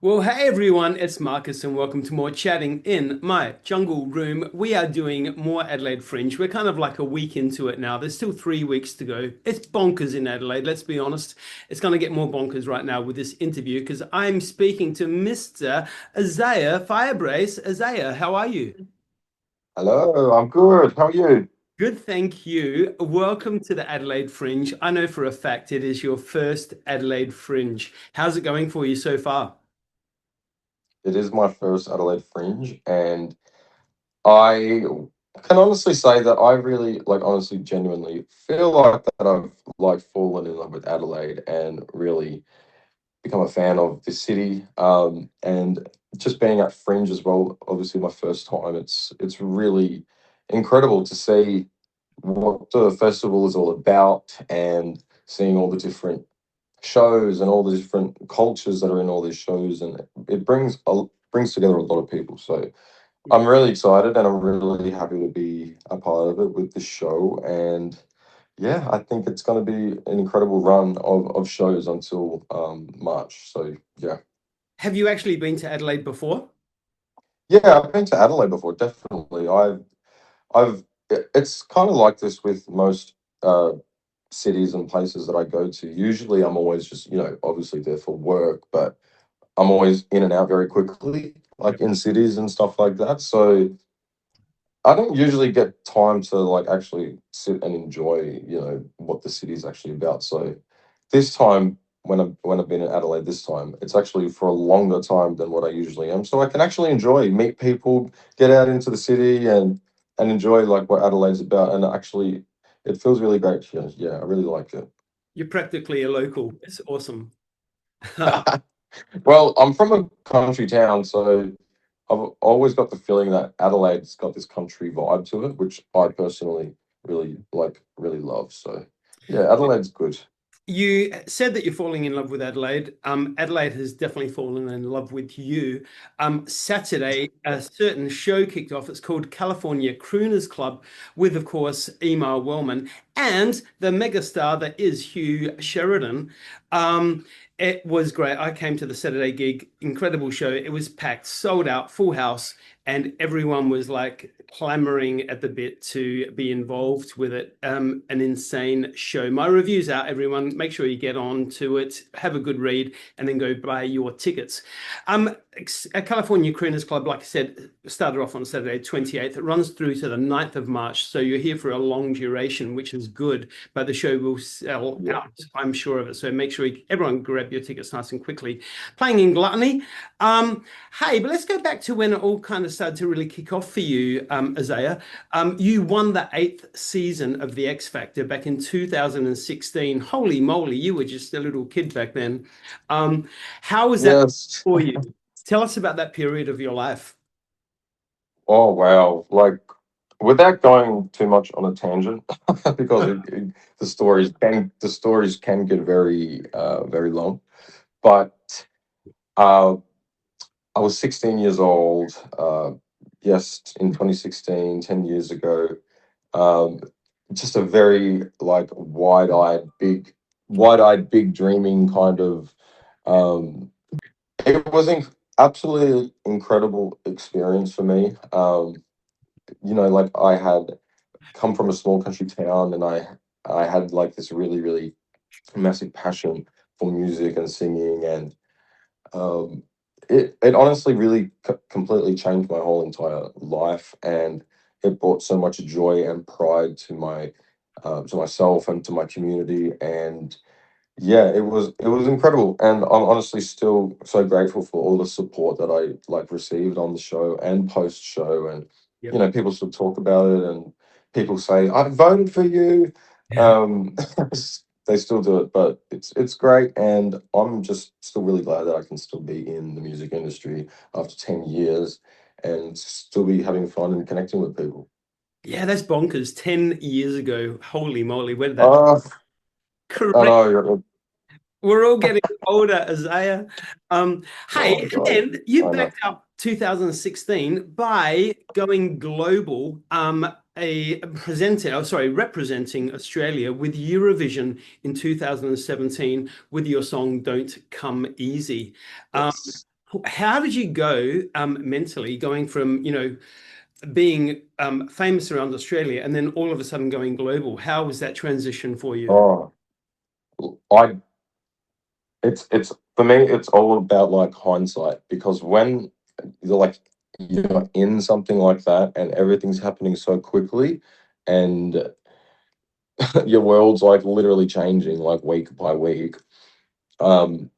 Well, hey everyone, it's Marcus and welcome to more chatting in my jungle room. We are doing more Adelaide Fringe. We're kind of like a week into it now. There's still 3 weeks to go. It's bonkers in Adelaide, let's be honest. It's going to get more bonkers right now with this interview because I'm speaking to Mr. Isaiah Firebrace. Isaiah, how are you? Hello, I'm good. How are you? Good, thank you. Welcome to the Adelaide Fringe. I know for a fact it is your first Adelaide Fringe. How's it going for you so far? It is my first Adelaide Fringe, and I can honestly say that I really, honestly, genuinely feel like that I've fallen in love with Adelaide and really become a fan of the city. And just being at Fringe as well, obviously my first time. It's really incredible to see what the festival is all about and seeing all the different shows and all the different cultures that are in all these shows, and it brings together a lot of people. So I'm really excited and I'm really happy to be a part of it with the show. And yeah, I think it's going to be an incredible run of shows until March. So yeah. Have you actually been to Adelaide before? Yeah, I've been to Adelaide before, definitely. It's kind of like this with most uh cities and places that I go to. Usually I'm always just, obviously there for work, but I'm always in and out very quickly, like in cities and stuff like that. So I don't usually get time to actually sit and enjoy, what the city's actually about. So this time when I've been in Adelaide this time, it's actually for a longer time than what I usually am. So I can actually enjoy, meet people, get out into the city and enjoy like what Adelaide's about. And actually it feels really great here. Yeah, I really like it. You're practically a local. It's awesome. Well, I'm from a country town, so I've always got the feeling that Adelaide's got this country vibe to it, which I personally really love. So yeah, Adelaide's good. You said that you're falling in love with Adelaide. Adelaide has definitely fallen in love with you. Saturday, a certain show kicked off. It's called California Crooners Club, with, of course, Emile Welman and the megastar that is Hugh Sheridan. It was great. I came to the Saturday gig, incredible show. It was packed, sold out, full house, and everyone was like clamoring at the bit to be involved with it. An insane show. My review's out, everyone. Make sure you get on to it, have a good read, and then go buy your tickets. California Crooners Club, like I said, started off on Saturday 28th. It runs through to the 9th of March. So you're here for a long duration, which is good, but the show will sell Yeah. out. I'm sure of it. So make sure everyone grab your tickets nice and quickly. Playing in Gluttony. Hey, but let's go back to when it all kind of started to really kick off for you, Isaiah. You won the eighth season of The X Factor back in 2016. Holy moly, you were just a little kid back then. How was that Yes. for you? Tell us about that period of your life. Oh wow. Like without going too much on a tangent, because the stories can get very long. But uh I was 16 years old, yes, in 2016, 10 years ago. Um, just a very like wide-eyed, big dreaming kind of. Um, it was absolutely incredible experience for me. Like I had come from a small country town, and I had like this really massive passion for music and singing, and um, it honestly really completely changed my whole entire life, and it brought so much joy and pride to myself and to my community. And yeah, it was incredible, and I'm honestly still so grateful for all the support that I received on the show and post show. And Yep. people still talk about it, and people say I voted for you. Yeah. um they still do it, but it's great, and I'm just still really glad that I can still be in the music industry after 10 years and still be having fun and connecting with people. Yeah, that's bonkers. 10 years ago. Holy moly, where did that uh I correct? know. We're all getting older, Isaiah. Hey, Oh and god, then you I know. backed up 2016 by going global, representing Australia with Eurovision in 2017 with your song "Don't Come Easy." Um, Yes. How did you go mentally going from, being famous around Australia and then all of a sudden going global? How was that transition for you? Oh, I it's for me, it's all about like hindsight, because when you're like you're in something like that and everything's happening so quickly, and your world's like literally changing like week by week. Um,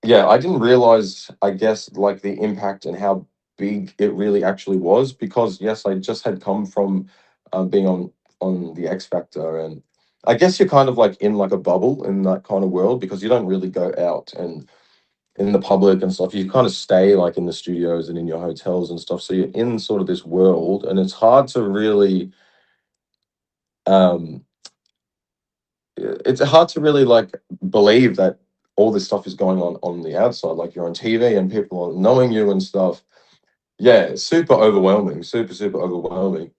yeah, I didn't realize, I guess, like the impact and how big it really actually was, because yes, I just had come from being on the X Factor, and I guess you're kind of like in like a bubble in that kind of world, because you don't really go out and in the public and stuff. You kind of stay like in the studios and in your hotels and stuff. So you're in sort of this world, and it's hard to really um it's hard to really like believe that all this stuff is going on the outside. Like you're on TV and people are knowing you and stuff. Yeah, it's super overwhelming, super overwhelming.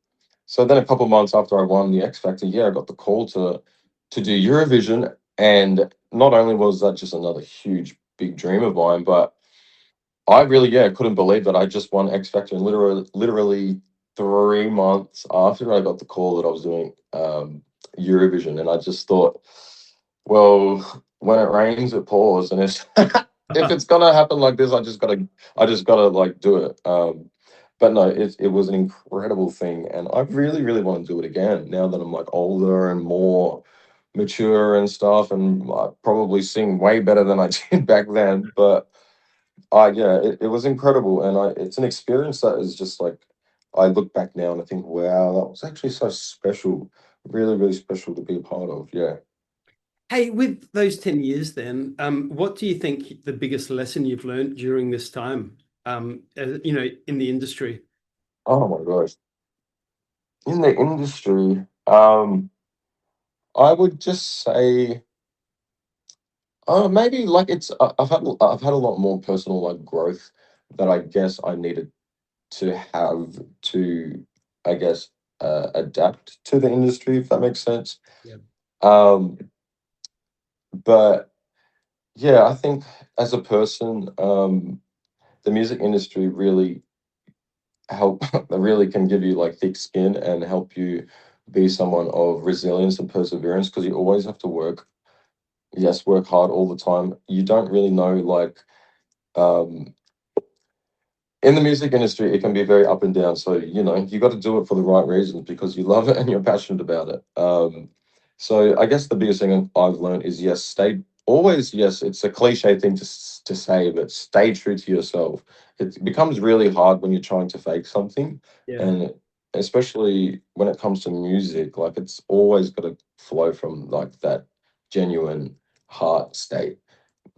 So then a couple months after I won the X Factor, yeah, I got the call to do Eurovision, and not only was that just another huge big dream of mine, but I really, yeah, couldn't believe that I just won X Factor, and literally 3 months after I got the call that I was doing Eurovision, and I just thought, well, when it rains, it pours, and it's if it's gonna happen like this, I just gotta like do it. But no, it was an incredible thing, and I really want to do it again now that I'm like older and more mature and stuff, and I probably sing way better than I did back then. But yeah, it was incredible, and it's an experience that is just like, I look back now and I think, wow, that was actually so special, really special to be a part of. Yeah. Hey, with those 10 years then, what do you think the biggest lesson you've learned during this time, in the industry? Oh my gosh. In the industry, I would just say, maybe like I've had a lot more personal like growth that I guess I needed to have to, I guess, adapt to the industry, if that makes sense. Yeah. Um, but yeah, I think as a person, the music industry really help really can give you like thick skin and help you be someone of resilience and perseverance, because you always have to work, yes, work hard all the time. You don't really know like um in the music industry, it can be very up and down. So, you got to do it for the right reasons, because you love it and you're passionate about it. So I guess the biggest thing I've learned is, yes, stay always, yes, it's a cliche thing to say, but stay true to yourself. It becomes really hard when you're trying to fake something. Yeah. And especially when it comes to music, like it's always got to flow from like that genuine heart state.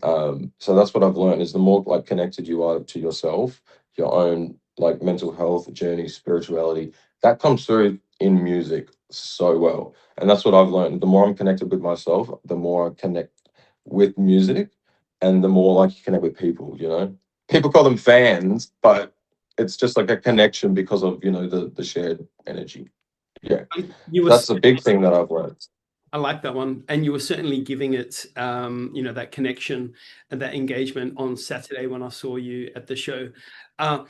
So that's what I've learned, is the more like connected you are to yourself, your own like mental health journey, spirituality, that comes through in music so well. And that's what I've learned. The more I'm connected with myself, the more I connect with music, and the more like you connect with people. People call them fans, but it's just like a connection because of, the shared energy. Yeah. You were, That's a big thing that I've learned. I like that one. And you were certainly giving it, that connection and that engagement on Saturday when I saw you at the show. Uh,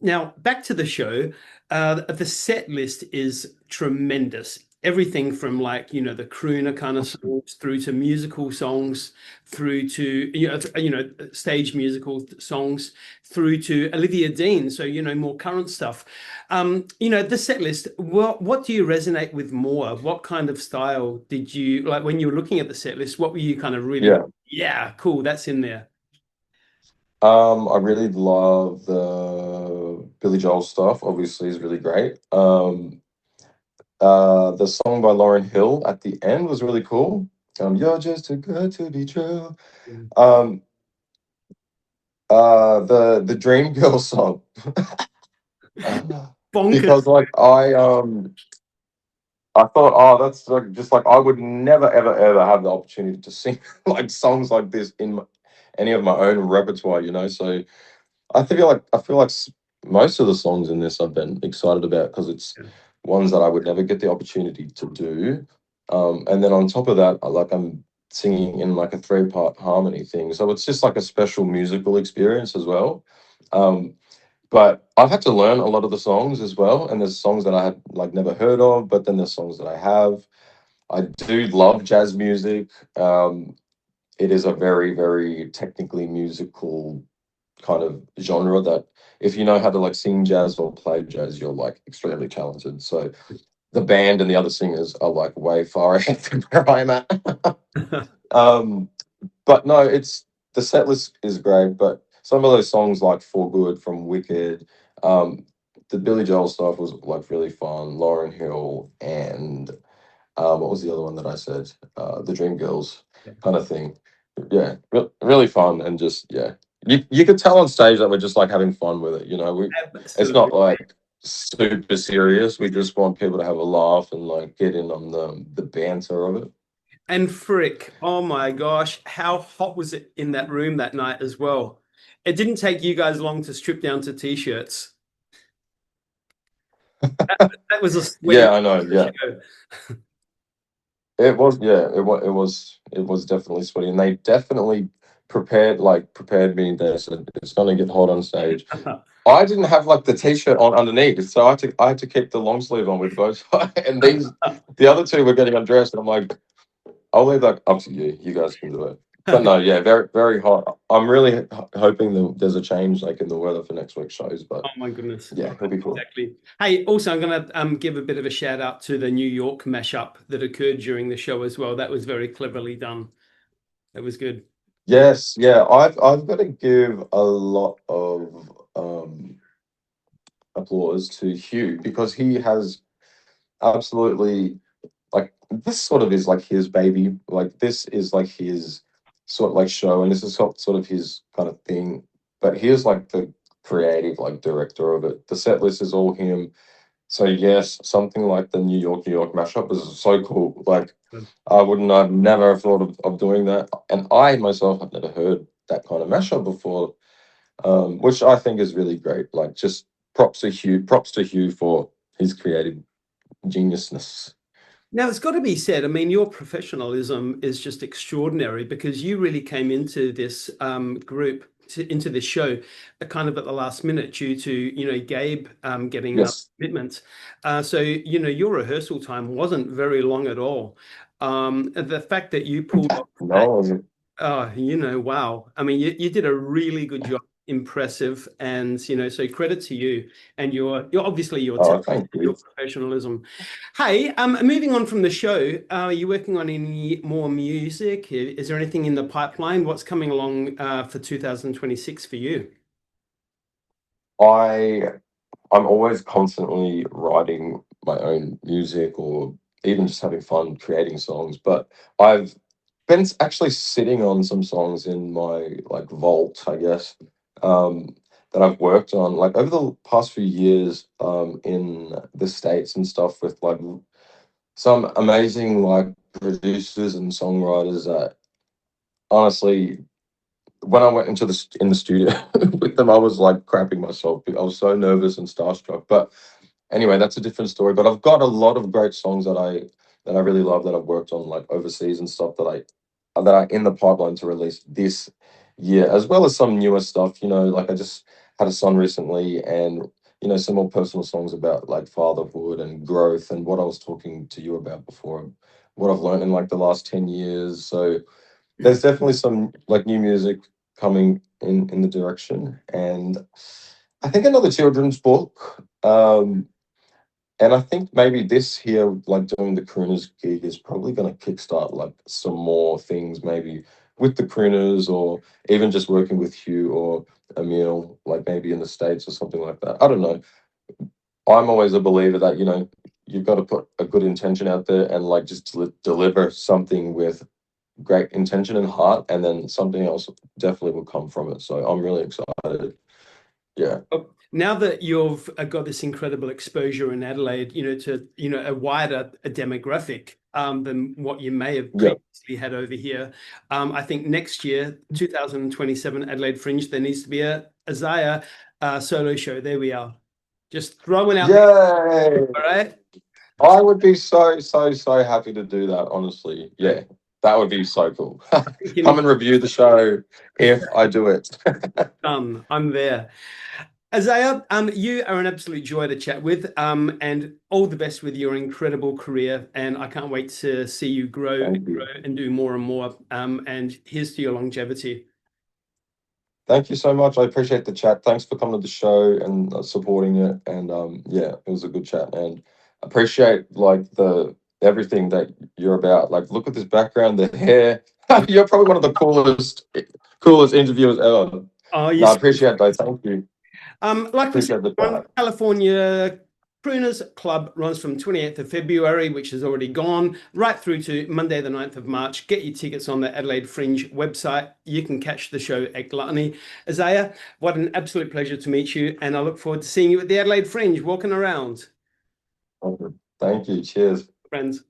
Now, back to the show. The set list is tremendous. Everything from like, the crooner kind of songs through to musical songs, through to, stage musical songs, through to Olivia Dean. So, more current stuff. The set list, what do you resonate with more? What kind of style did you like when you were looking at the set list? What were you kind of really, Yeah. yeah, cool, that's in there. I really love the Billy Joel stuff. Obviously, is really great. The song by Lauryn Hill at the end was really cool. You're just too good to be true. Um, the Dream Girl song, Bonkers. because like I thought, oh, that's like just like I would never ever have the opportunity to sing like songs like this in any of my own repertoire. So I feel like most of the songs in this I've been excited about, because it's ones that I would never get the opportunity to do. And then on top of that, I'm singing in like a three-part harmony thing. So it's just like a special musical experience as well. Um, but I've had to learn a lot of the songs as well, and there's songs that I had like never heard of, but then there's songs that I have. I do love jazz music. It is a very, very technically musical kind of genre that if you know how to like sing jazz or play jazz, you're like extremely talented. So the band and the other singers are like way far ahead from where I'm at. um, but no, it's the set list is great, but some of those songs like For Good from Wicked, the Billy Joel stuff was like really fun. Lauryn Hill and what was the other one that I said? The Dream Girls kind of thing. Yeah, really fun and just yeah. You could tell on stage that we're just like having fun with it. You know, it's not Absolutely. like super serious. We just want people to have a laugh and like get in on the banter of it. And Frick, oh my gosh, how hot was it in that room that night as well? It didn't take you guys long to strip down to t-shirts. That was a sweaty Yeah, I know. Yeah, show. it was. Yeah, it was definitely sweaty, and they definitely prepared me. They said it's going to get hot on stage. I didn't have like the t-shirt on underneath, so I had to keep the long sleeve on with both. And the other two were getting undressed, and I'm like, I'll leave that up to you. You guys can do it. But no, yeah, very very hot. I'm really hoping that there's a change like in the weather for next week's shows. Oh But my goodness. yeah, it'll be cool. Exactly. Hey, also I'm going to give a bit of a shout out to the New York mashup that occurred during the show as well. That was very cleverly done. That was good. Yes, yeah, I've got to give a lot of applause to Hugh because he has absolutely like this sort of is like his baby. Like this is like his sort of like show, and this is sort of his kind of thing. But he is like the creative like director of it. The set list is all him. So yes, something like the New York mashup is so cool. Like I've never have thought of doing that. And I myself have never heard that kind of mashup before. Which I think is really great. Like just props to Hugh for his creative geniusness. Now, it's got to be said, I mean, your professionalism is just extraordinary because you really came into this group, into this show, kind of at the last minute due to, Gabe getting another Yes. commitment. So, your rehearsal time wasn't very long at all. The fact that you pulled off that, No. oh, wow. I mean, you did a really good job, impressive, and so credit to you and your obviously your Oh, talent, thank your you. professionalism. Hey, moving on from the show, are you working on any more music? Is there anything in the pipeline? What's coming along for 2026 for you? I I'm always constantly writing my own music or even just having fun creating songs. But I've been actually sitting on some songs in my like vault, I guess, um, that I've worked on like over the past few years in the States and stuff with like some amazing like producers and songwriters that honestly when I went into in the studio with them, I was like crapping myself. I was so nervous and starstruck. But anyway, that's a different story. But I've got a lot of great songs that I really love that I've worked on like overseas and stuff that are in the pipeline to release this year, as well as some newer stuff. You know, like I just had a son recently, and some more personal songs about like fatherhood and growth and what I was talking to you about before, what I've learned in like the last 10 years. So there's definitely some like new music coming in the direction, and I think another children's book. And I think maybe this here, like doing the crooners gig, is probably going to kickstart like some more things, maybe with the crooners, or even just working with Hugh or Emile, like maybe in the States or something like that. I don't know. I'm always a believer that you've got to put a good intention out there and like just deliver something with great intention and heart, and then something else definitely will come from it. So I'm really excited. Yeah. Oh, now that you've got this incredible exposure in Adelaide, to a wider demographic than what you may have Yeah. previously had over here, I think next year, 2027 Adelaide Fringe, there needs to be a Isaiah solo show. There we are. Just throwing out the Yay! all right. I would be so, so, so happy to do that, honestly. Yeah. That would be so cool. You Come need and review the show if I do it. done. I'm there. Isaiah, you are an absolute joy to chat with, and all the best with your incredible career. And I can't wait to see you grow and Thank grow you. and do more and more. And here's to your longevity. Thank you so much. I appreciate the chat. Thanks for coming to the show and supporting it. And yeah, it was a good chat. And appreciate like the everything that you're about. Like, look at this background, the hair. You're probably one of the coolest interviewers ever. Oh, No, I yes. appreciate that. Thank you. Like we said, Appreciate the chat. California Crooners Club runs from 28th of February, which is already gone, right through to Monday, the 9th of March. Get your tickets on the Adelaide Fringe website. You can catch the show at Gluttony. Isaiah, what an absolute pleasure to meet you. And I look forward to seeing you at the Adelaide Fringe, walking around. Thank you. Cheers. Friends.